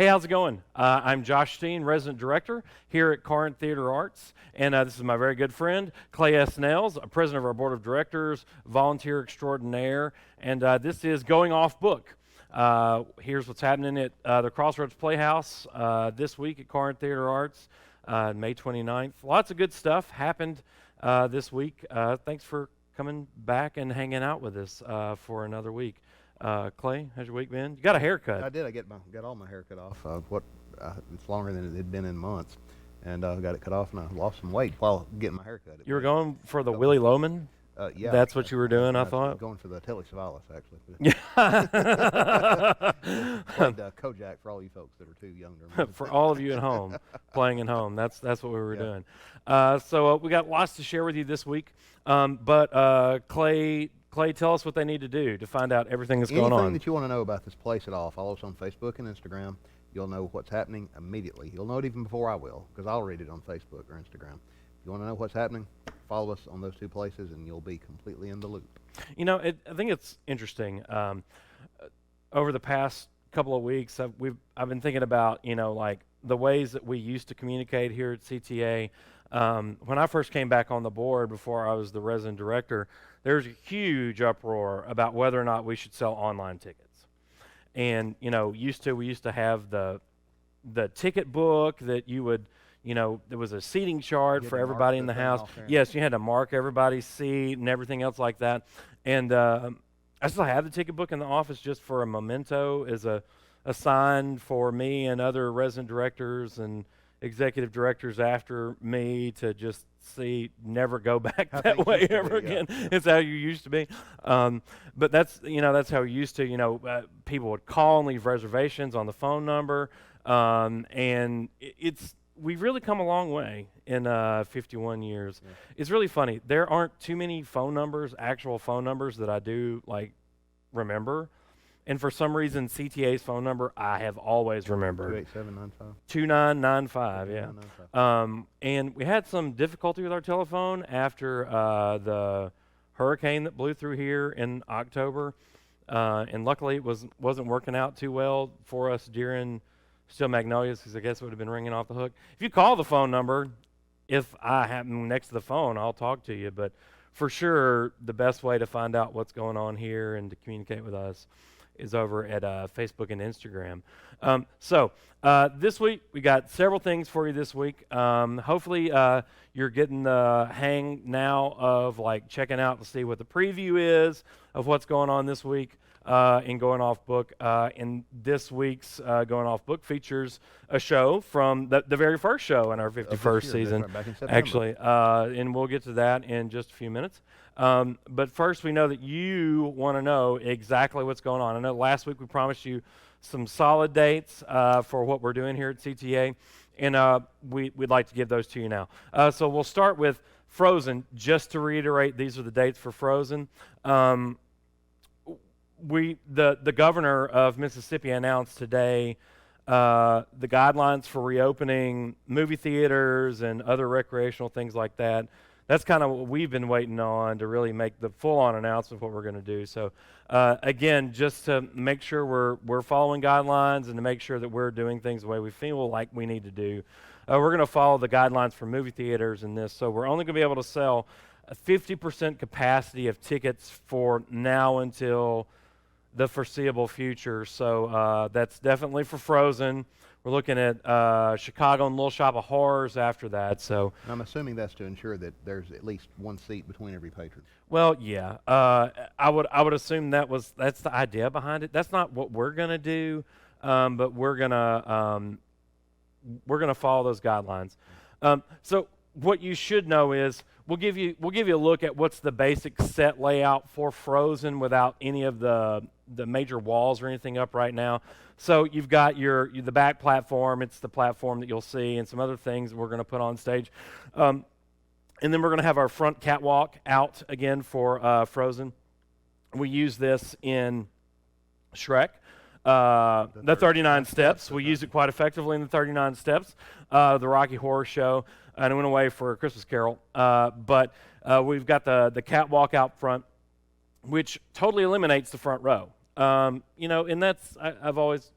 Hey, how's it going? I'm Josh Steen, resident director here at Corinth Theater Arts, and this is my very good friend, Clay S. Nels, president of our board of directors, volunteer extraordinaire, and this is Going Off Book. Here's what's happening at the Crossroads Playhouse this week at Corinth Theater Arts, May 29th. Lots of good stuff happened this week. Thanks for coming back and hanging out with us for another week. Clay, how's your week been? You got a haircut. I did. I got all my hair cut off. It's longer than it had been in months, and I got it cut off, and I lost some weight while getting my hair cut. You were going for the Willie Loman? Yeah. That's what you were doing, I thought? Going for the Telly Savalas, actually. Yeah. Played Kojak for all you folks that are too young to remember. For all of you at home, playing at home. That's what we were doing. So we got lots to share with you this week, but Clay, tell us what they need to do to find out everything that's going on. Anything that you want to know about this place at all, follow us on Facebook and Instagram. You'll know what's happening immediately. You'll know it even before I will, because I'll read it on Facebook or Instagram. If you want to know what's happening, follow us on those two places, and you'll be completely in the loop. You know, I think it's interesting. Over the past couple of weeks, I've been thinking about, like the ways that we used to communicate here at CTA. When I first came back on the board, before I was the resident director, there was a huge uproar about whether or not we should sell online tickets. And, we used to have the ticket book that you would, there was a seating chart for everybody in the house. Yes, you had to mark everybody's seat and everything else like that. And I still have the ticket book in the office just for a memento, as a sign for me and other resident directors and executive directors after me to just never go back that way ever again. It's how you used to be. But that's how we used to, people would call and leave reservations on the phone number. And we've really come a long way in 51 years. Yeah. It's really funny. There aren't too many actual phone numbers that I do remember. And for some reason, CTA's phone number, I have always remembered. 28795. 2995, yeah. And we had some difficulty with our telephone after the hurricane that blew through here in October. And luckily, it wasn't working out too well for us during Still Magnolias, because I guess it would have been ringing off the hook. If you call the phone number, if I happen next to the phone, I'll talk to you. But for sure, the best way to find out what's going on here and to communicate with us is over at Facebook and Instagram. So this week, we got several things for you this week. Hopefully, you're getting the hang now of checking out to see what the preview is of what's going on this week in Going Off Book. And this week's Going Off Book features a show from the very first show in our 51st season, right, back in September. Actually. And we'll get to that in just a few minutes. But first, we know that you want to know exactly what's going on. I know last week we promised you some solid dates for what we're doing here at CTA, and we'd like to give those to you now. So we'll start with Frozen. Just to reiterate, these are the dates for Frozen. The governor of Mississippi announced today the guidelines for reopening movie theaters and other recreational things like that. That's kind of what we've been waiting on to really make the full-on announcement of what we're going to do. So, again, just to make sure we're following guidelines and to make sure that we're doing things the way we feel like we need to do, we're going to follow the guidelines for movie theaters in this. So we're only going to be able to sell a 50% capacity of tickets for now until the foreseeable future. So that's definitely for Frozen. We're looking at Chicago and Little Shop of Horrors after that. So and I'm assuming that's to ensure that there's at least one seat between every patron. Well, yeah, I would assume that's the idea behind it. That's not what we're gonna do, but we're gonna follow those guidelines. So what you should know is we'll give you a look at what's the basic set layout for Frozen without any of the major walls or anything up right now. So you've got the back platform. It's the platform that you'll see, and some other things that we're going to put on stage. And then we're going to have our front catwalk out again for Frozen. We use this in Shrek. The 39 Steps. We use it quite effectively in the 39 Steps, the Rocky Horror Show, and it went away for A Christmas Carol. But we've got the catwalk out front, which totally eliminates the front row. And that's, I've always,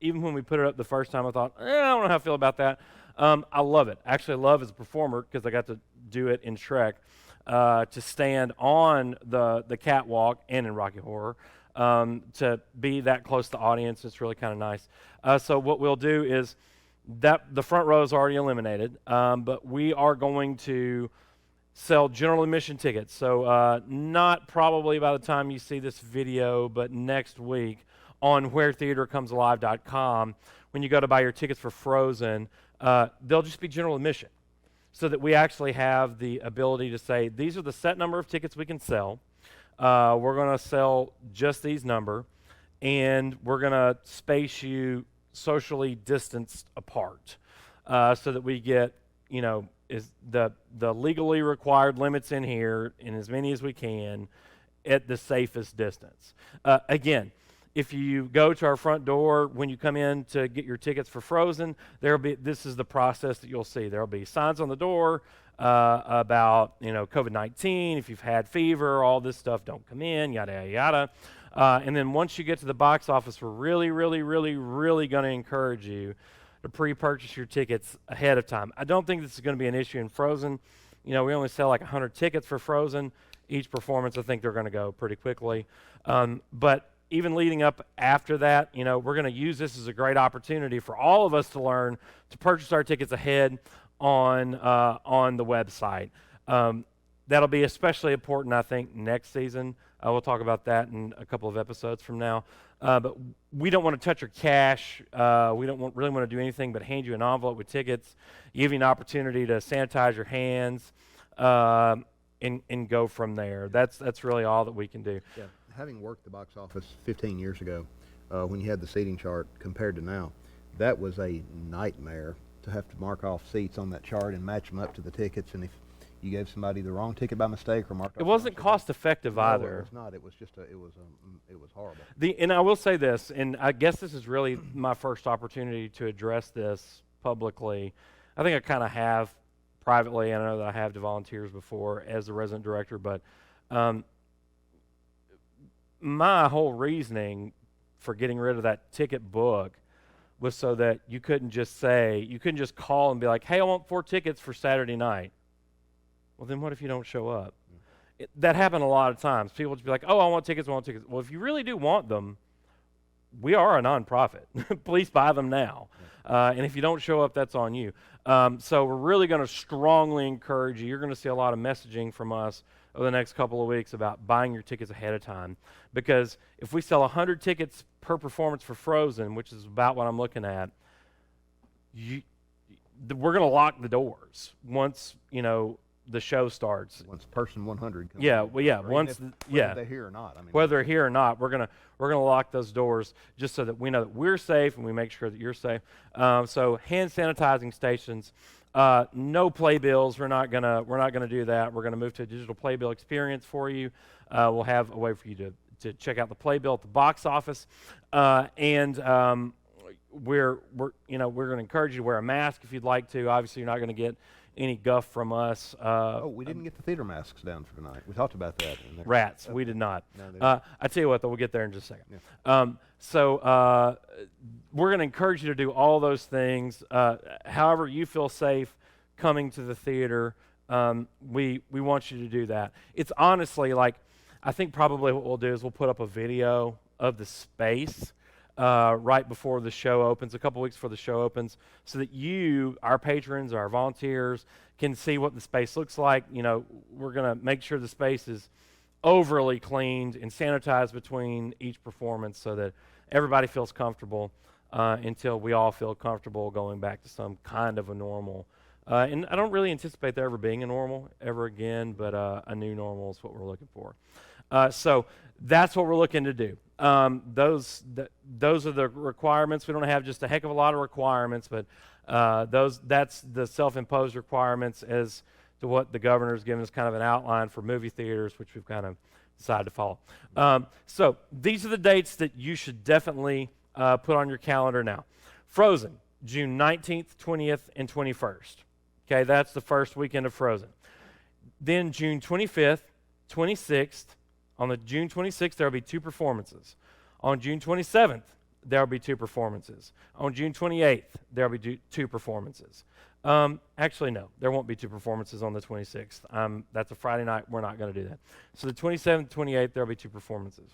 even when we put it up the first time, I thought, I don't know how I feel about that. I love it. Actually, I love as a performer because I got to do it in Shrek, to stand on the catwalk and in Rocky Horror, to be that close to the audience. It's really kind of nice. So what we'll do is that the front row is already eliminated, but we are going to sell general admission tickets. So not probably by the time you see this video, but next week on wheretheatercomesalive.com, when you go to buy your tickets for Frozen, they'll just be general admission, so that we actually have the ability to say, these are the set number of tickets we can sell. We're going to sell just these number, and we're going to space you socially distanced apart, so that we get, is the legally required limits in here, and as many as we can at the safest distance. Again, if you go to our front door when you come in to get your tickets for Frozen, this is the process that you'll see. There'll be signs on the door about COVID-19. If you've had fever, all this stuff, don't come in, yada yada yada. And then once you get to the box office, we're really, really, really, really going to encourage you to pre-purchase your tickets ahead of time. I don't think this is going to be an issue in Frozen. We only sell like 100 tickets for Frozen. Each performance, I think they're going to go pretty quickly. But even leading up after that, we're going to use this as a great opportunity for all of us to learn to purchase our tickets ahead on the website. That'll be especially important, I think, next season. We'll talk about that in a couple of episodes from now. But we don't want to touch your cash. We don't really want to do anything but hand you an envelope with tickets, give you an opportunity to sanitize your hands, and go from there. That's really all that we can do. Yeah. Having worked the box office 15 years ago, when you had the seating chart compared to now, that was a nightmare to have to mark off seats on that chart and match them up to the tickets. And if you gave somebody the wrong ticket by mistake or marked off, it wasn't cost effective either. No, it was not. It was just it was horrible. And I will say this, and I guess this is really my first opportunity to address this publicly. I think I kind of have privately. I know that I have to volunteers before as the resident director, but my whole reasoning for getting rid of that ticket book was so that you couldn't just call and be like, hey, I want 4 tickets for Saturday night. Well, then what if you don't show up? That happened a lot of times. People would just be like, oh, I want tickets. Well, if you really do want them, we are a nonprofit. Please buy them now. And if you don't show up, that's on you. So we're really going to strongly encourage you. You're going to see a lot of messaging from us over the next couple of weeks about buying your tickets ahead of time. Because if we sell 100 tickets per performance for Frozen, which is about what I'm looking at, we're going to lock the doors once, the show starts. Once person 100 comes yeah, in, well, yeah. whether they're here or not. Whether they're here or not, we're gonna lock those doors just so that we know that we're safe and we make sure that you're safe. So hand sanitizing stations, no playbills. We're not gonna do that. We're gonna move to a digital playbill experience for you. We'll have a way for you to check out the playbill at the box office, and we're gonna encourage you to wear a mask if you'd like to. Obviously, you're not gonna get any guff from us. We didn't get the theater masks down for tonight. We talked about that. Rats, we did not. No, I tell you what, though, we'll get there in just a second. Yeah. So we're going to encourage you to do all those things. However you feel safe coming to the theater, we want you to do that. It's honestly I think probably what we'll do is we'll put up a video of the space right before the show opens, a couple weeks before the show opens, so that you, our patrons, our volunteers, can see what the space looks like. We're going to make sure the space is overly cleaned and sanitized between each performance so that everybody feels comfortable until we all feel comfortable going back to some kind of a normal. And I don't really anticipate there ever being a normal ever again, but a new normal is what we're looking for. So that's what we're looking to do. Those are the requirements. We don't have just a heck of a lot of requirements, but that's the self-imposed requirements as to what the governor's given us kind of an outline for movie theaters, which we've kind of decided to follow. So these are the dates that you should definitely put on your calendar now. Frozen, June 19th, 20th, and 21st. Okay, that's the first weekend of Frozen. Then June 25th, 26th. On the June 26th, there will be 2 performances. On June 27th, there'll be 2 performances. On June 28th, there'll be 2 performances. Actually, no, there won't be 2 performances on the 26th. That's a Friday night. We're not going to do that. So the 27th, 28th, there'll be 2 performances.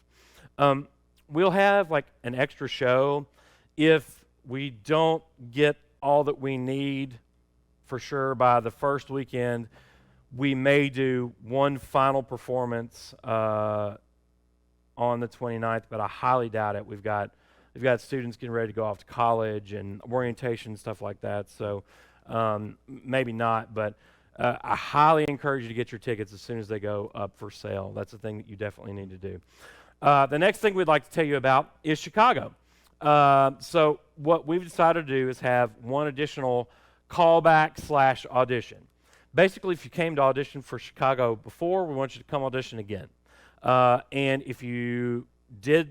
We'll have like an extra show if we don't get all that we need for sure by the first weekend. We may do one final performance on the 29th, but I highly doubt it. We've got students getting ready to go off to college and orientation and stuff like that. So maybe not, but I highly encourage you to get your tickets as soon as they go up for sale. That's the thing that you definitely need to do. The next thing we'd like to tell you about is Chicago. So what we've decided to do is have one additional callback/audition. Basically, if you came to audition for Chicago before, we want you to come audition again. And if you did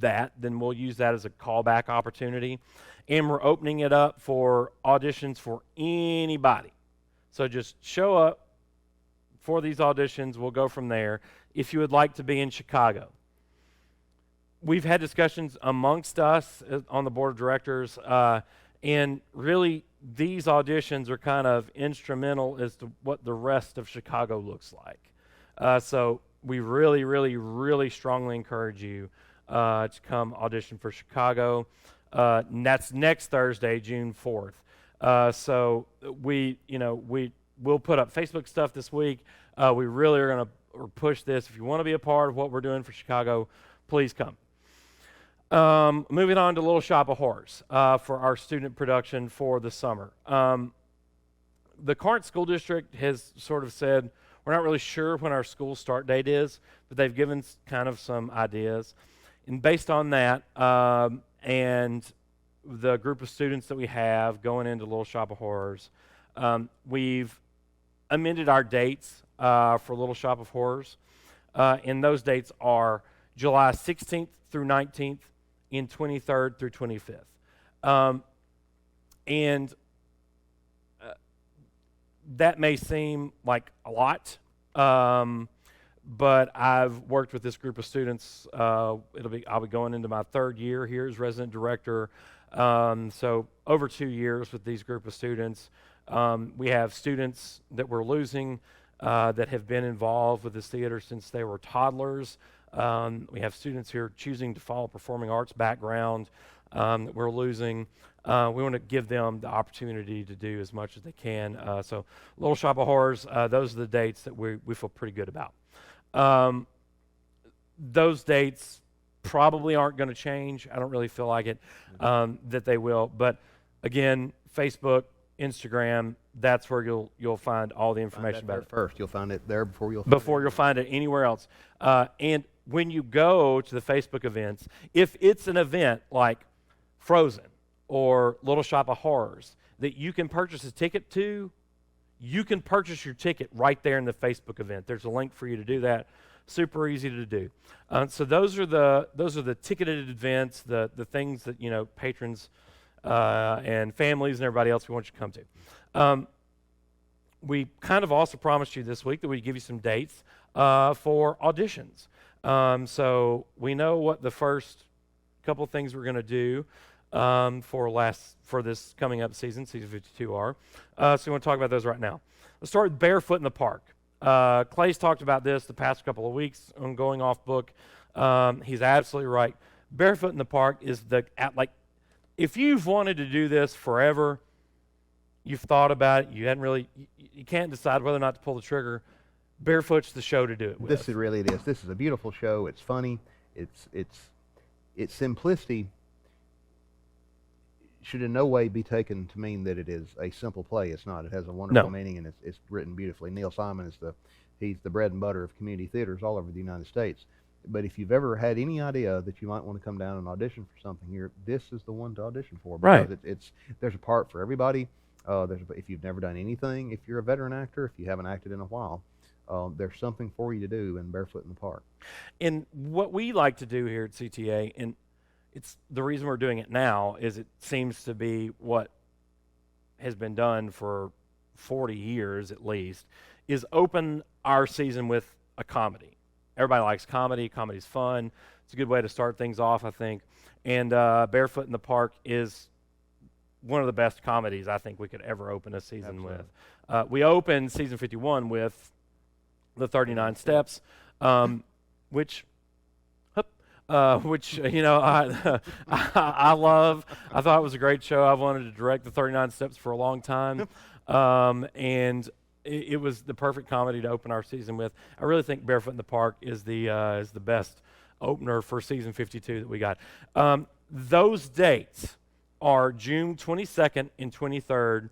that, then we'll use that as a callback opportunity. And we're opening it up for auditions for anybody. So just show up for these auditions. We'll go from there if you would like to be in Chicago. We've had discussions amongst us on the board of directors, and really these auditions are kind of instrumental as to what the rest of Chicago looks like. So we really, really, really strongly encourage you to come audition for Chicago. And that's next Thursday, June 4th. So we'll put up Facebook stuff this week. We really are going to push this. If you want to be a part of what we're doing for Chicago, please come. Moving on to Little Shop of Horrors for our student production for the summer. The Corinth School District has sort of said, we're not really sure when our school start date is, but they've given kind of some ideas. And based on that, and the group of students that we have going into Little Shop of Horrors, we've amended our dates for Little Shop of Horrors. And those dates are July 16th through 19th and 23rd through 25th. And that may seem like a lot, but I've worked with this group of students. I'll be going into my 3rd year here as resident director. So over 2 years with these group of students. We have students that we're losing that have been involved with this theater since they were toddlers. We have students here choosing to follow performing arts background that we're losing. We want to give them the opportunity to do as much as they can. So Little Shop of Horrors, those are the dates that we feel pretty good about. Those dates probably aren't going to change. I don't really feel like it, that they will. But again, Facebook, Instagram, that's where you'll find all the information about it. First, you'll find it there before you'll find it anywhere else. And when you go to the Facebook events, if it's an event like Frozen or Little Shop of Horrors that you can purchase a ticket to, you can purchase your ticket right there in the Facebook event. There's a link for you to do that. Super easy to do. So those are the ticketed events, the things that patrons and families and everybody else we want you to come to. We kind of also promised you this week that we'd give you some dates for auditions. So we know what the first couple of things we're going to do for this coming up season 52 are. So we want to talk about those right now. Let's start with Barefoot in the Park. Clay's talked about this the past couple of weeks on Going Off Book. He's absolutely right. Barefoot in the Park is if you've wanted to do this forever, you've thought about it, you can't decide whether or not to pull the trigger, Barefoot's the show to do it with. This is a beautiful show. It's funny. Its simplicity should in no way be taken to mean that it is a simple play. It's not. It has a wonderful meaning, and it's written beautifully. Neil Simon is he's the bread and butter of community theaters all over the United States. But if you've ever had any idea that you might want to come down and audition for something here, this is the one to audition for. Because right. There's a part for everybody. If you've never done anything, if you're a veteran actor, if you haven't acted in a while, there's something for you to do in Barefoot in the Park. And what we like to do here at CTA, and it's the reason we're doing it now, is it seems to be what has been done for 40 years at least, is open our season with a comedy. Everybody likes comedy. Comedy's fun. It's a good way to start things off, I think. And Barefoot in the Park is one of the best comedies I think we could ever open a season Absolutely. with. We opened season 51 with the 39 Steps, which I love. I thought it was a great show. I've wanted to direct the 39 Steps for a long time, and it was the perfect comedy to open our season with. I really think Barefoot in the Park is the best opener for season 52 that we got. Those dates are June 22nd and 23rd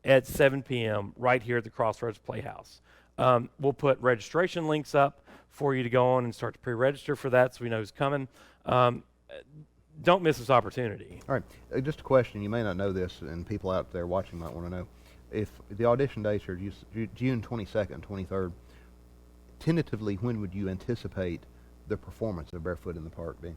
at 7 p.m. right here at the Crossroads Playhouse. We'll put registration links up for you to go on and start to pre-register for that so we know who's coming. Don't miss this opportunity. All right, just a question. You may not know this, and people out there watching might want to know. If the audition dates are June 22nd, 23rd, tentatively, when would you anticipate the performance of Barefoot in the Park being?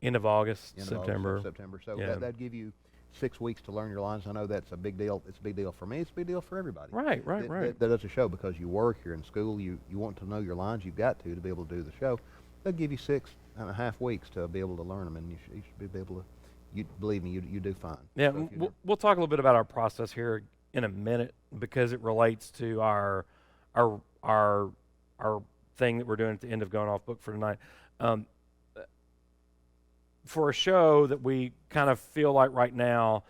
End of August, End of September. August, September. So Yeah. that'd give you 6 weeks to learn your lines. I know that's a big deal. It's a big deal for me. It's a big deal for everybody. Right. That does a show because you work, you're in school, you want to know your lines. You've got to be able to do the show. They'll give you 6.5 weeks to be able to learn them, and you should be able to. You believe me, you do fine. Yeah, So if you we'll talk a little bit about our process here in a minute because it relates to our thing that we're doing at the end of Going Off Book for tonight. For a show that we kind of feel like right now,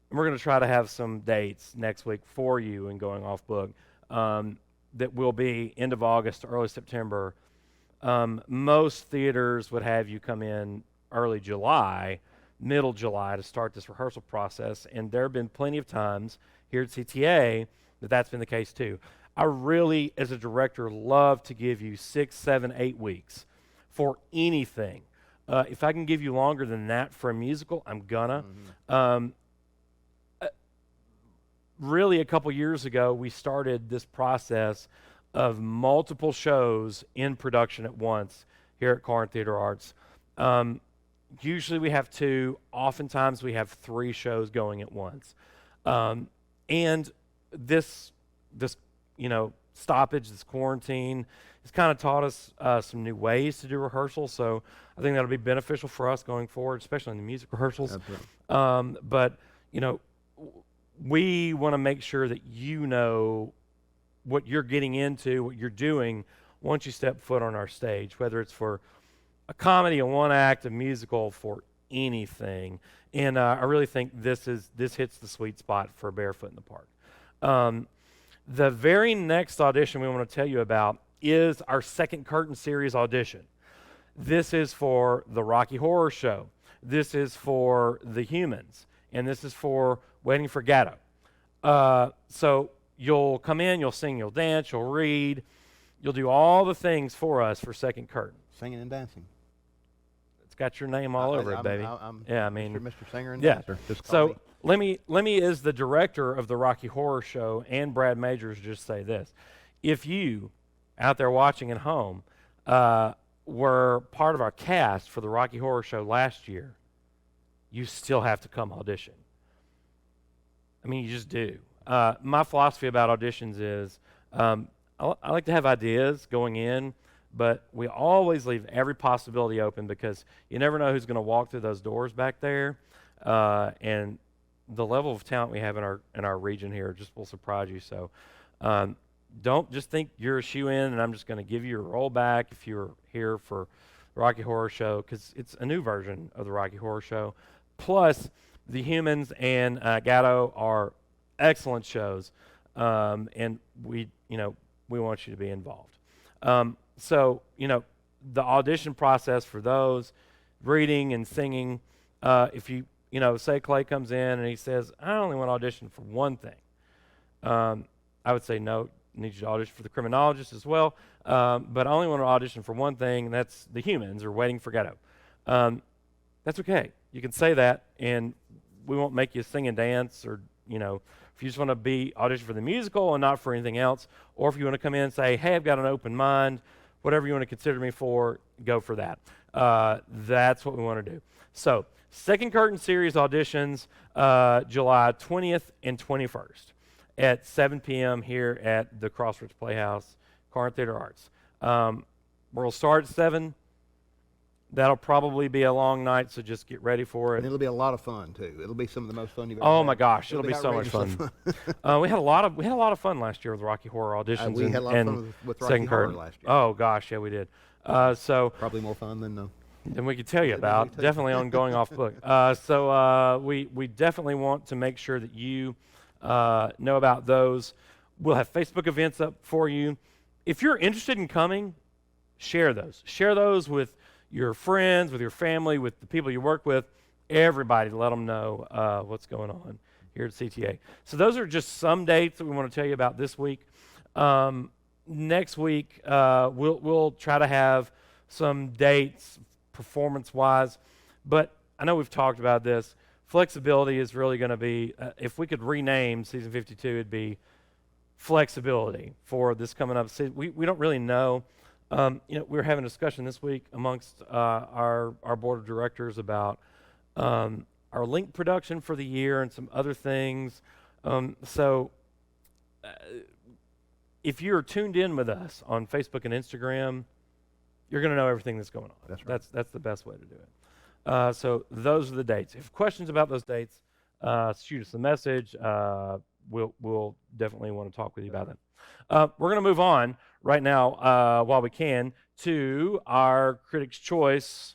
and we're going to try to have some dates next week for you in Going Off Book that will be end of August to early September. Most theaters would have you come in early July, middle July to start this rehearsal process, and there have been plenty of times here at CTA that that's been the case too. I really, as a director, love to give you 6, 7, 8 weeks for anything. If I can give you longer than that for a musical, I'm gonna. Really, a couple years ago, we started this process of multiple shows in production at once here at Corinth Theater Arts. Usually we have 2. Oftentimes we have 3 shows going at once. And this stoppage, this quarantine, has kind of taught us some new ways to do rehearsals. So I think that'll be beneficial for us going forward, especially in the music rehearsals. Absolutely. But we want to make sure that you know what you're getting into, what you're doing once you step foot on our stage, whether it's for a comedy, a one act, a musical, for anything. And I really think this hits the sweet spot for Barefoot in the Park. The very next audition we want to tell you about is our second curtain series audition. This is for the Rocky Horror Show. This is for The Humans. And this is for Waiting for Godot. So you'll come in, you'll sing, you'll dance, you'll read. You'll do all the things for us for second curtain. Singing and dancing. It's got your name all over it, baby. Yeah, I mean, Mr. Singer and yeah. Dancer. Just call So me. let me, as the director of the Rocky Horror Show and Brad Majors, just say this: if you out there watching at home were part of our cast for the Rocky Horror Show last year, you still have to come audition. I mean, you just do. My philosophy about auditions is I like to have ideas going in, but we always leave every possibility open because you never know who's going to walk through those doors back there. And the level of talent we have in our region here just will surprise you. So don't just think you're a shoe-in and I'm just going to give you a roll back if you're here for the Rocky Horror Show, because it's a new version of the Rocky Horror Show. Plus, The Humans and Gatto are excellent shows, and we want you to be involved. So, the audition process for those, reading and singing, if you say Clay comes in and he says, I only want to audition for one thing, I would say no, need you to audition for the criminologist as well, but I only want to audition for one thing, and that's The Humans or Waiting for Godot. That's okay. You can say that, and we won't make you sing and dance, or if you just want to be audition for the musical and not for anything else, or if you want to come in and say, hey, I've got an open mind, whatever you want to consider me for, go for that. That's what we want to do. So, second curtain series auditions, July 20th and 21st at 7 p.m. here at the Crossroads Playhouse, Corinth Theater Arts. We'll start at 7. That'll probably be a long night, so just get ready for And it. it'll be a lot of fun too. It'll be some of the most fun you've ever Oh had. my gosh, it'll be so much outrageously fun. We had a lot of fun last year with Rocky Horror Auditions we had a lot of and fun with Rocky Second Horror Curtain. last year. Oh gosh, yeah, we did. So Probably more fun than we could tell you than we about. took. Definitely on going off book. We definitely want to make sure that you know about those. We'll have Facebook events up for you. If you're interested in coming, share those. Share those with your friends, with your family, with the people you work with. Everybody, let them know what's going on here at CTA. So those are just some dates that we want to tell you about this week. Next week, we'll try to have some dates performance-wise, but I know we've talked about this. Flexibility is really going to be, if we could rename Season 52, it'd be Flexibility for this coming up season. We don't really know. We were having a discussion this week amongst our board of directors about our link production for the year and some other things. So if you're tuned in with us on Facebook and Instagram, you're going to know everything that's going on. That's right. That's the best way to do it. So those are the dates. If you have questions about those dates, shoot us a message. We'll definitely want to talk with you about that. We're going to move on right now, while we can, to our Critic's Choice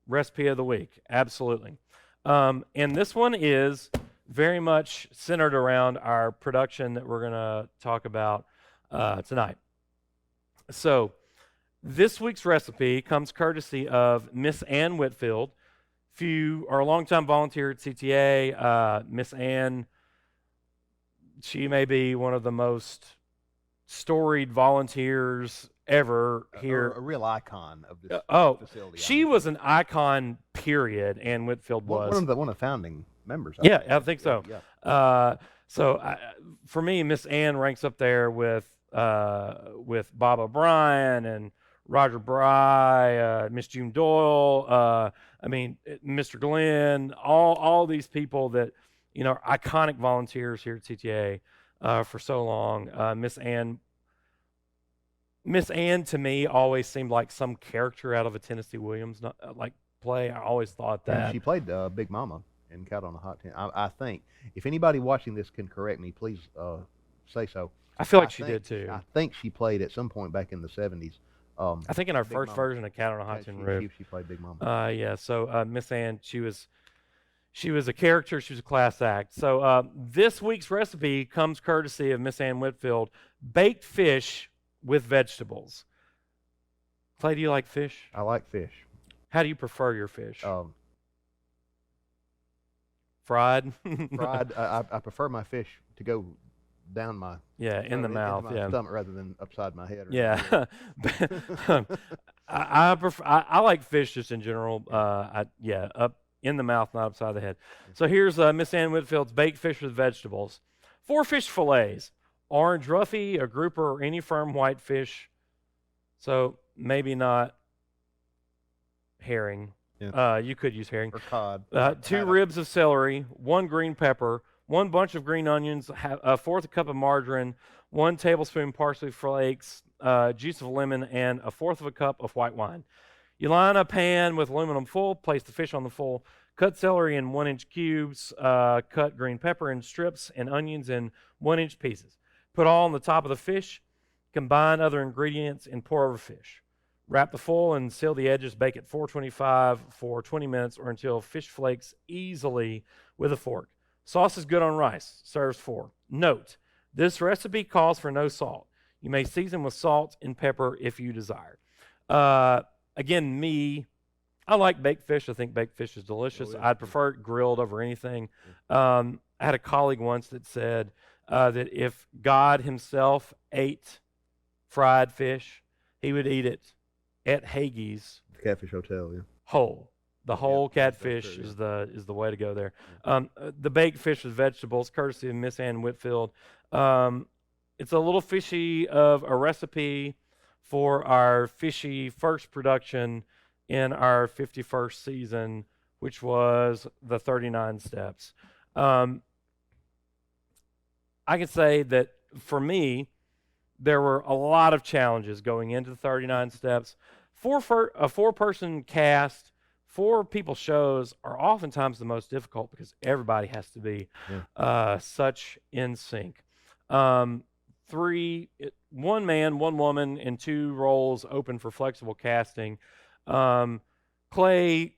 Recipe of the Week. Absolutely. And this one is very much centered around our production that we're going to talk about tonight. So this week's recipe comes courtesy of Miss Ann Whitfield. If you are a longtime volunteer at CTA, Miss Ann, she may be one of the most storied volunteers ever here. A real icon of this facility. She was an icon, period, Ann Whitfield was. One of the founding members. I think so. Yeah. For me, Miss Ann ranks up there with Bob O'Brien and Roger Bry, Miss June Doyle, Mr. Glenn, all these people that, are iconic volunteers here at CTA for so long. Miss Ann to me always seemed like some character out of a Tennessee Williams play. I always thought that. And she played Big Mama in Cat on a Hot Tin. I think if anybody watching this can correct me, please say so. I feel like she did too. I think she played at some point back in the 70s. I think in our Big first Mama. version of Cat on a Hot Tin Roof. She played Big Mama. So Miss Ann, she was a character. She was a class act. So this week's recipe comes courtesy of Miss Ann Whitfield: baked fish with vegetables. Clay, do you like fish? I like fish. How do you prefer your fish? Fried? Fried. I prefer my fish to go down my in the mouth, into my stomach rather than upside my head. I like fish just in general. Up in the mouth, not upside the head. So here's Miss Ann Whitfield's baked fish with vegetables: 4 fish fillets, orange roughy, a grouper, or any firm white fish. So maybe not herring. Yeah. You could use herring. Or cod. 2 ribs of celery, 1 green pepper, 1 bunch of green onions, a 1/4 cup of margarine, 1 tablespoon parsley flakes, juice of lemon, and a 1/4 cup of white wine. You line a pan with aluminum foil, place the fish on the foil, cut celery in 1-inch cubes, cut green pepper in strips, and onions in 1-inch pieces. Put all on the top of the fish, combine other ingredients, and pour over fish. Wrap the foil and seal the edges. Bake at 425 for 20 minutes or until fish flakes easily with a fork. Sauce is good on rice. Serves 4. Note: this recipe calls for no salt. You may season with salt and pepper if you desire. Again, I like baked fish. I think baked fish is delicious. Oh, yeah. I'd prefer it grilled over anything. I had a colleague once that said that if God himself ate fried fish, he would eat it at Hagee's The Catfish Hotel, yeah. whole. The whole catfish true, is the way to go there. The baked fish with vegetables, courtesy of Miss Ann Whitfield. It's a little fishy of a recipe for our fishy first production in our 51st season, which was the 39 steps. I can say that for me, there were a lot of challenges going into the 39 steps. a four-person cast, four people shows are oftentimes the most difficult because everybody has to be such in sync. One man, one woman, and two roles open for flexible casting. Clay,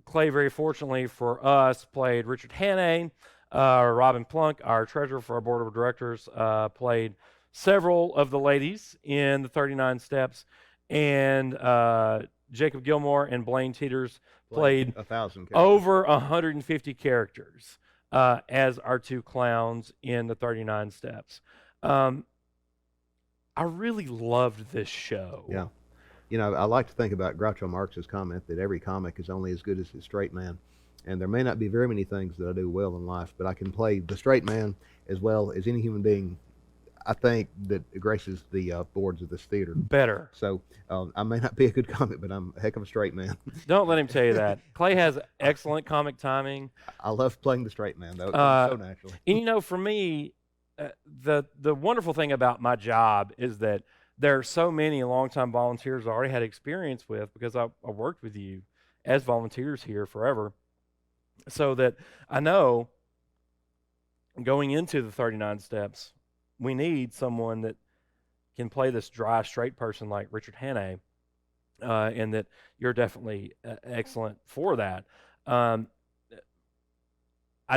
very fortunately for us, played Richard Hannay. Robin Plunk, our treasurer for our board of directors, played several of the ladies in the 39 Steps, and Jacob Gilmore and Blaine Teeters played 1,000 characters. over 150 characters as our two clowns in the 39 Steps. I really loved this show. Yeah. You know, I like to think about Groucho Marx's comment that every comic is only as good as his straight man. And there may not be very many things that I do well in life, but I can play the straight man as well as any human being, I think, that graces the boards of this theater. Better. So I may not be a good comic, but I'm a heck of a straight man. Don't let him tell you that. Clay has excellent comic timing. I love playing the straight man, though. So naturally. And, you know, for me, the wonderful thing about my job is that there are so many longtime volunteers I already had experience with because I worked with you as volunteers here forever. So that I know going into the 39 Steps, we need someone that can play this dry, straight person like Richard Hannay, and that you're definitely excellent for that. I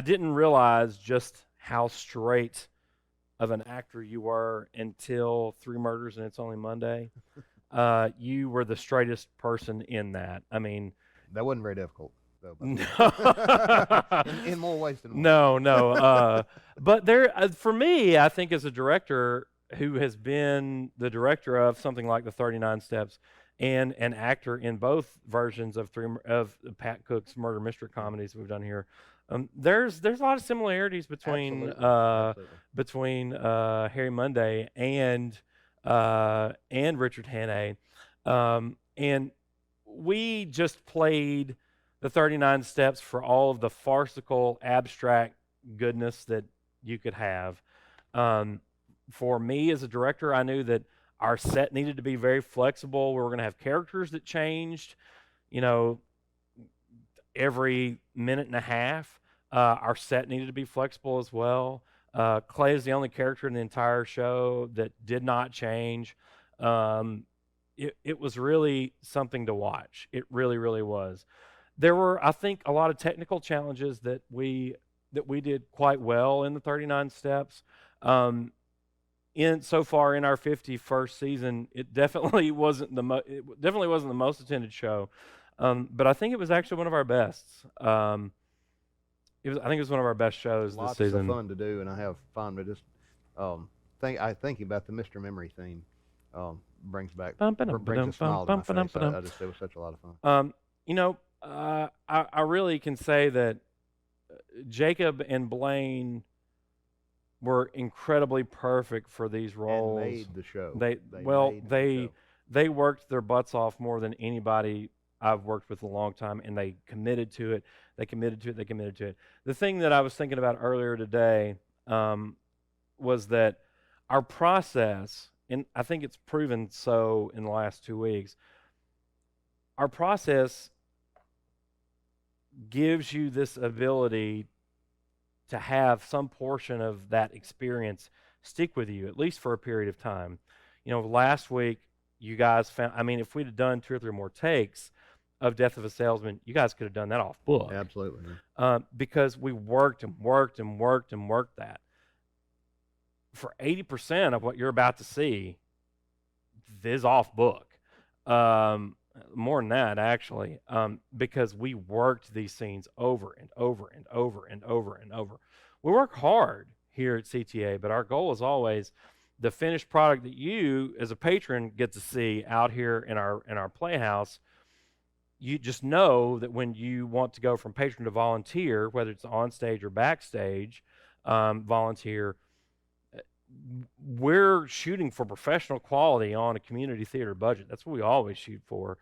didn't realize just how straight of an actor you were until Three Murders and It's Only Monday. You were the straightest person in that. I mean, that wasn't very difficult. Though, no. in more ways than one. No. But there, for me, I think as a director who has been the director of something like the 39 Steps and an actor in both versions of Pat Cook's murder mystery comedies we've done here, there's a lot of similarities between Harry Monday and Richard Hannay, and we just played the 39 Steps for all of the farcical, abstract goodness that you could have. For me as a director, I knew that our set needed to be very flexible. We were going to have characters that changed, you know, every minute and a half. Our set needed to be flexible as well. Clay is the only character in the entire show that did not change. It was really something to watch. It really, really was. There were, I think, a lot of technical challenges that we did quite well in the 39 Steps. So far in our 51st season, it definitely wasn't the most attended show, but I think it was actually one of our best. I think it was one of our best shows this season. Lots of fun to do, and I have fun with just thinking about the Mr. Memory theme brings a smile to my face. It was such a lot of fun. You know, I really can say that Jacob and Blaine were incredibly perfect for these roles. And made the show. They worked their butts off more than anybody I've worked with in a long time, and they committed to it. The thing that I was thinking about earlier today was that our process, and I think it's proven so in the last 2 weeks, our process gives you this ability to have some portion of that experience stick with you, at least for a period of time. You know, last week, you guys found, I mean, if we'd have done 2 or 3 more takes of Death of a Salesman, you guys could have done that off book. Absolutely. Because we worked that. For 80% of what you're about to see is off book. More than that, actually, because we worked these scenes over and over. We work hard here at CTA, but our goal is always the finished product that you, as a patron, get to see out here in our playhouse. You just know that when you want to go from patron to volunteer, whether it's on stage or backstage, volunteer, we're shooting for professional quality on a community theater budget. That's what we always shoot for.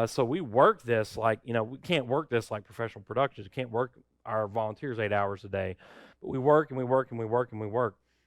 So we work this like, you know, we can't work this like professional productions. We can't work our volunteers 8 hours a day. But we work and we work and we work and we work.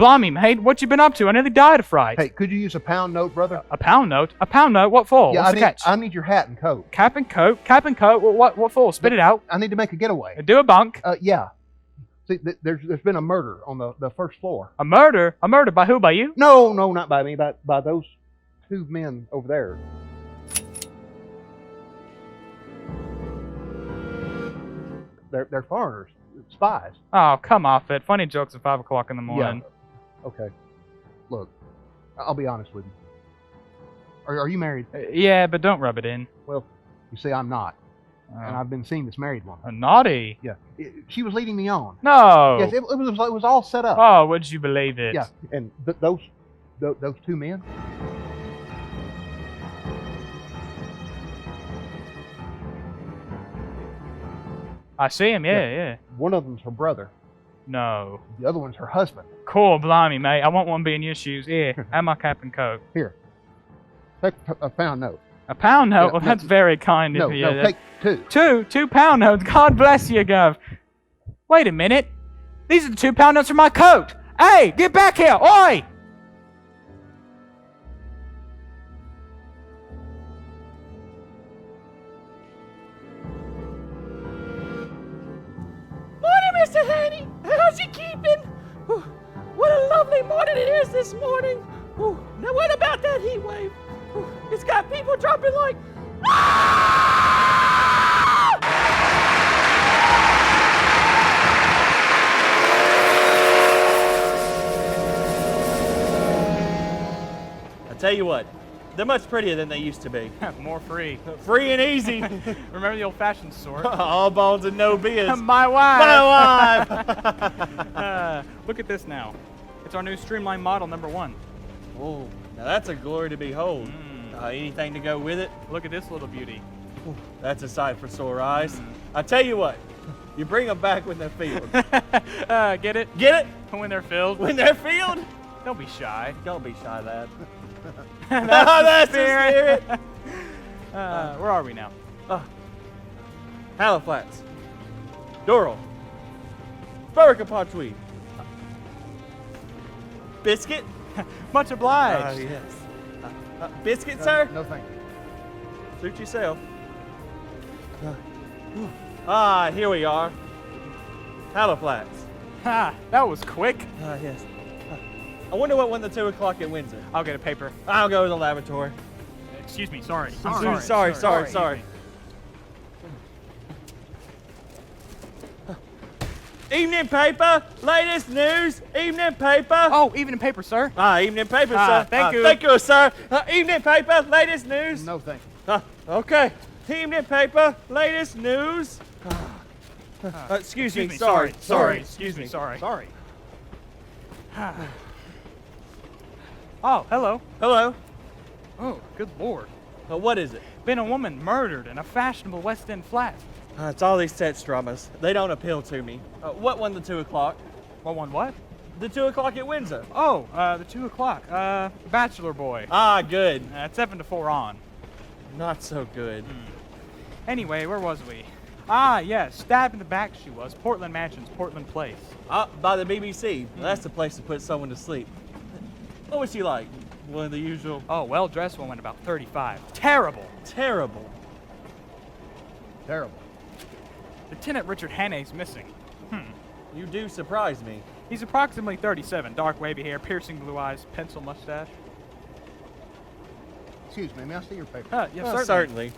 Blimey, mate, what you been up to? I nearly died of fright. Hey, could you use a pound note, brother? A pound note? A pound note? What for? Yeah, What's the catch? I need your hat and coat. Cap and coat? Cap and coat? What for? Spit it out. I need to make a getaway. Do a bunk. Yeah. See, there's been a murder on the first floor. A murder? A murder by who? By you? No, not by me. By those two men over there. They're foreigners, spies. Oh, come off it. Funny jokes at 5 o'clock in the morning. Yeah. Okay. Look, I'll be honest with you. Are you married? Yeah, but don't rub it in. Well, you see, I'm not. And I've been seeing this married woman. Naughty? Yeah. She was leading me on. No. Yes, it was all set up. Oh, would you believe it? Yeah. And those two men. I see him, yeah. One of them's her brother. No. The other one's her husband. Cool, blimey, mate. I won't want to be in your shoes. Here, have my cap and coat. Here. Take a pound note. A pound note? Yeah, Well, no, that's very kind of you. No, take two. Two pound notes. God bless you, Gov. Wait a minute. These are the 2 pound notes for my coat. Hey, get back here. Oi! Morning, Mr. Haney. How's you keeping? Whew, what a lovely morning it is this morning. Whew, now what about that heat wave? Whew, it's got people dropping like... I tell you what, they're much prettier than they used to be. More free. Free and easy. Remember the old-fashioned sort? All bones and no beers. My wife. My wife. Look at this now. It's our new streamlined model #1. Oh, now that's a glory to behold. Anything to go with it? Look at this little beauty. That's a sight for sore eyes. I tell you what, you bring them back when they're filled. Get it? Get it? When they're filled. When they're filled? Don't be shy. Don't be shy, lad. That's the spirit. Where are we now? Halifax. Doral. Berwick-upon-Tweed. Biscuit? Much obliged. Yes. Biscuit, sir? No, thank you. Suit yourself. Here we are. Halifax. Ha, that was quick. Yes. I wonder what won the 2 o'clock at Windsor. I'll get a paper. I'll go to the laboratory. Excuse me, sorry. I'm sorry. Evening paper, latest news, evening paper. Oh, evening paper, sir. Evening paper, sir. Thank you. Thank you, sir. Evening paper, latest news. No, thank you. Okay. Evening paper, latest news. Excuse me, sorry. Excuse me, sorry. Sorry. Oh, hello. Hello. Oh, good lord. What is it? Been a woman murdered in a fashionable West End flat. It's all these sex dramas. They don't appeal to me. What won the 2 o'clock? What? The 2 o'clock at Windsor. Oh, the 2 o'clock. Bachelor boy. Good. It's 7 to 4 on. Not so good. Anyway, where was we? Yes, stabbed in the back she was. Portland Mansions, Portland Place. By the BBC. That's the place to put someone to sleep. What was she like? One of the usual. Oh, well-dressed woman, about 35. Terrible. Terrible. Terrible. Lieutenant Richard Hannay's missing. You do surprise me. He's approximately 37. Dark wavy hair, piercing blue eyes, pencil mustache. Excuse me, may I see your paper? Yes, Certainly.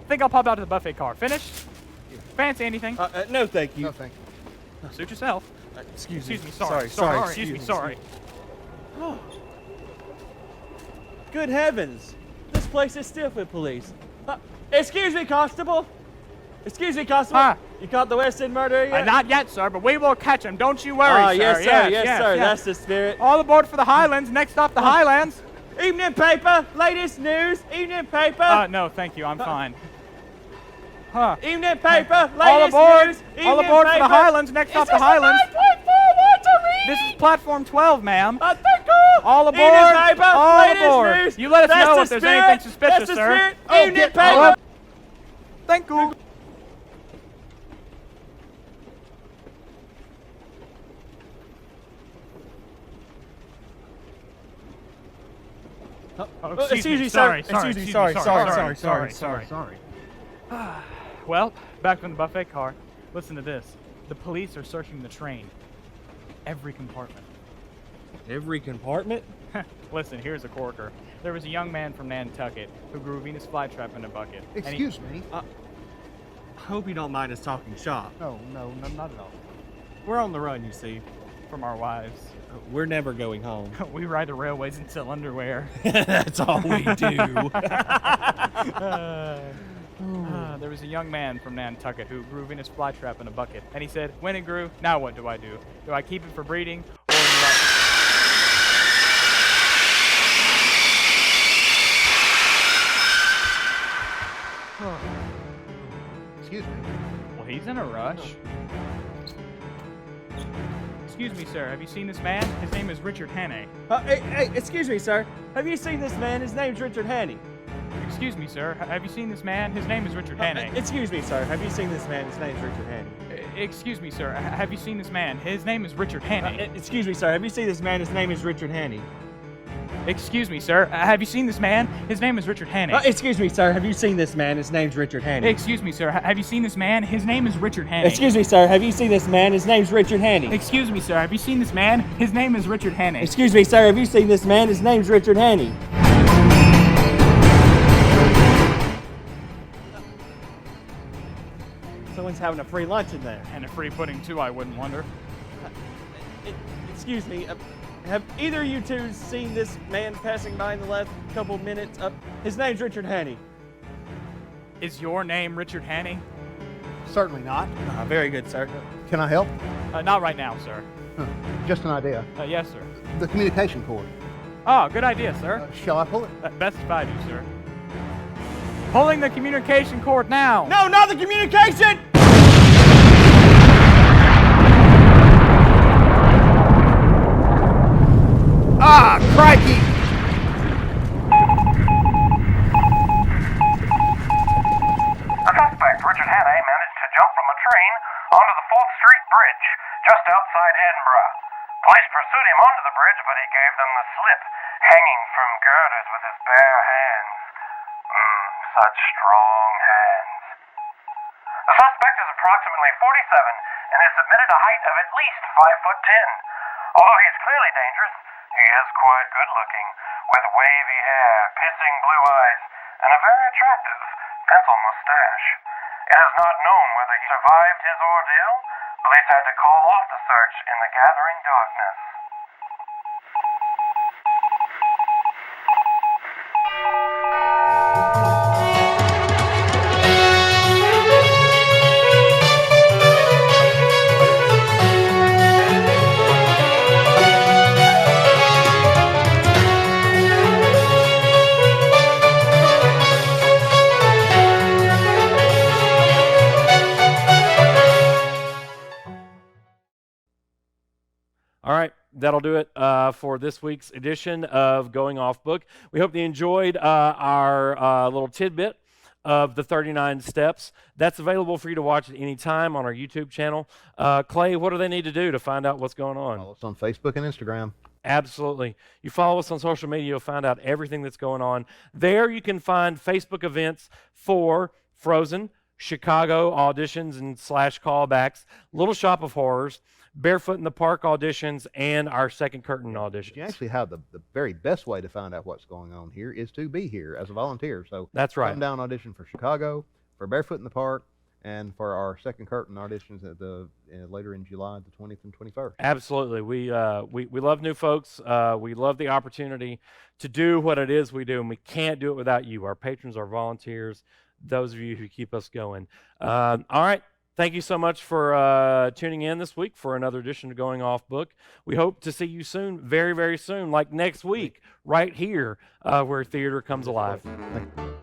Think I'll pop out to the buffet car. Finished? Fancy anything? No, thank you. No, thank you. Suit yourself. Excuse me. Sorry. Excuse me, sorry. Good heavens. This place is stiff with police. Excuse me, Constable. Excuse me, Constable. Huh? You caught the West End murderer yet? Not yet, sir, but we will catch him. Don't you worry, sir. Yes, sir. Yes, sir. That's the spirit. All aboard for the Highlands. Next stop, the Highlands. Evening paper, latest news. Evening paper. No, thank you. I'm fine. Evening paper, latest All aboard. news. All Evening aboard for the paper. Highlands. Next stop, the Highlands. 9.4 water reading? This is platform 12, ma'am. Thank you. All aboard. Evening paper, All latest aboard. news. You let us That's know the if there's spirit. anything suspicious, That's the sir. spirit. Oh, Evening get paper. out. Thank you. Excuse me, sir. Excuse me, sorry. Well, back from the buffet car. Listen to this. The police are searching the train. Every compartment. Every compartment? Listen, here's a corker. There was a young man from Nantucket who grew a Venus flytrap in a bucket. Excuse me. I hope you don't mind us talking shop. No, not at all. We're on the run, you see. From our wives. We're never going home. We ride the railways and sell underwear. That's all we do. There was a young man from Nantucket who grew Venus flytrap in a bucket. And he said, when it grew, now what do I do? Do I keep it for breeding, or do I... Excuse me. Well, he's in a rush. Excuse me, sir. Have you seen this man? His name is Richard Hannay. Hey, excuse me, sir. Have you seen this man? His name's Richard Hannay. Excuse me, sir. Have you seen this man? His name is Richard Hannay. Excuse me, sir. Have you seen this man? His name's Richard Hannay. Excuse me, sir. Have you seen this man? His name is Richard Hannay. Excuse me, sir. Have you seen this man? His name is Richard Hannay. Excuse me, sir. Have you seen this man? His name is Richard Hannay. Excuse me, sir. Have you seen this man? His name's Richard Hannay. Excuse me, sir. Have you seen this man? His name is Richard Hannay. Excuse me, sir. Have you seen this man? His name's Richard Hannay. Excuse me, sir. Have you seen this man? His name is Richard Hannay. Excuse me, sir. Have you seen this man? His name's Richard Hannay. Someone's having a free lunch in there. And a free pudding, too, I wouldn't wonder. Excuse me. Have either of you two seen this man passing by in the last couple of minutes? His name's Richard Hannay. Is your name Richard Hannay? Certainly not. Very good, sir. Can I help? Not right now, sir. Just an idea. Yes, sir. The communication cord. Oh, good idea, sir. Shall I pull it? Best if I do, sir. Pulling the communication cord now. No, not the communication! Ah, crikey! A suspect, Richard Hannay, managed to jump from a train onto the 4th Street Bridge, just outside Edinburgh. Police pursued him onto the bridge, but he gave them the slip, hanging from girders with his bare hands. Such strong hands. The suspect is approximately 47 and has submitted a height of at least 5'10". Although he is clearly dangerous, he is quite good looking, with wavy hair, piercing blue eyes, and a very attractive pencil mustache. It is not known whether he survived his ordeal. Police had to call off the search in the gathering darkness. All right, that'll do it for this week's edition of Going Off Book. We hope you enjoyed our little tidbit of the 39 steps. That's available for you to watch at any time on our YouTube channel. Clay, what do they need to do to find out what's going on? Follow us on Facebook and Instagram. Absolutely. You follow us on social media, you'll find out everything that's going on. There you can find Facebook events for Frozen, Chicago auditions and / callbacks, Little Shop of Horrors, Barefoot in the Park auditions, and our second curtain auditions. You actually have the very best way to find out what's going on here is to be here as a volunteer. So That's right. come down, audition for Chicago, for Barefoot in the Park, and for our second curtain auditions at later in July, the 20th and 21st. Absolutely. We love new folks. We love the opportunity to do what it is we do, and we can't do it without you, our patrons, our volunteers, those of you who keep us going. All right. Thank you so much for tuning in this week for another edition of Going Off Book. We hope to see you soon, very, very soon, like next week, right here where theater comes alive. Thank you.